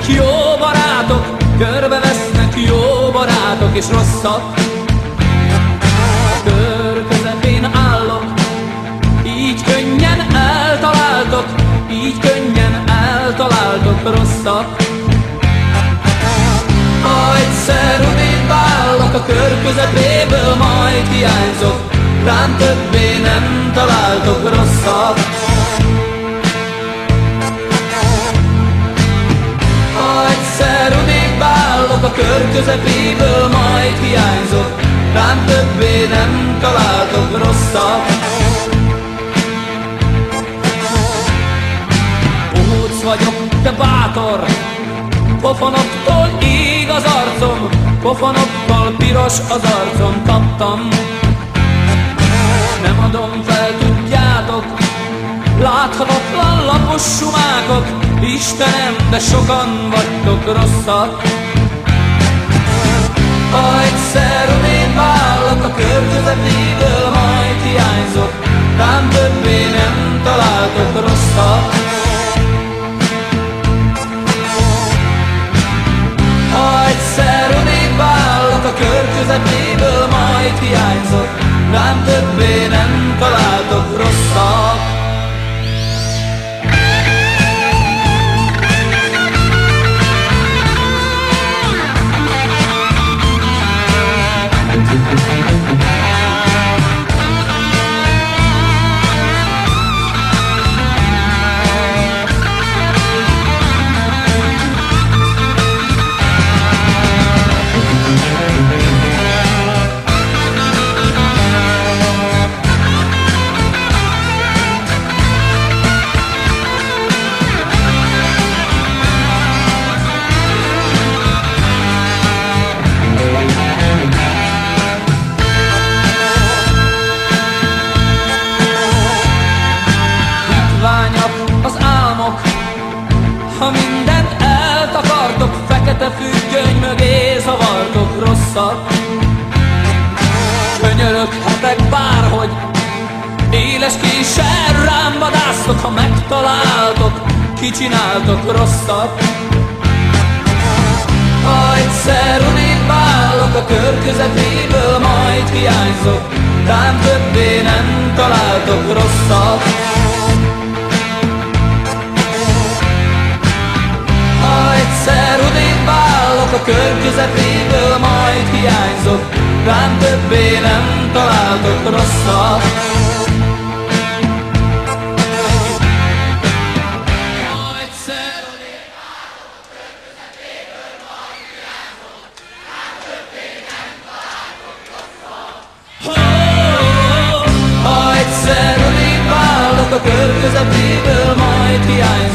jó barátok, körbevesznek jó barátok és rosszak. A kör közepén állok, így könnyen eltaláltok, így könnyen eltaláltok rosszak. Ha egyszer odébb állok a kör közepéből, majd hiányzok, rám többé nem találtok rosszak. Ha egyszer odébb állok a kör közepéből, majd hiányzok, rám többé nem találtok rosszak. Óc vagyok, de bátor, pofonoktól ég az arcom, pofonokkal piros az arcom, kaptam. Nem adom fel, tudjátok, láthatatlan lapos sumákok, Istenem, de sokan vagytok rosszak. Ha egyszer odébb állok a kör közepéből, majd hiányzok, rám többé nem találtok rosszak. Ha egyszer odébb állok a kör közepéből, majd hiányzok, rám többé nem találtok rosszak. Az álmok, ha mindent eltakartok, fekete függöny mögé zavartok rosszak. Könyöröghetek bárhogy, éles késsel rám vadásztok, ha megtaláltok, kicsináltok rosszak. Ha egyszer odébb állok a kör közepéből, majd hiányzok, rám többé nem találtok rosszak. Ha egyszer odébb állok a kör közepéből, majd hiányzok, rám többé nem találtok rosszak. Ha egyszer odébb állok a kör közepéből, majd hiányzok, rám többé nem találtok rosszak. Ha egyszer odébb állok a kör közepéből, majd hiányzok,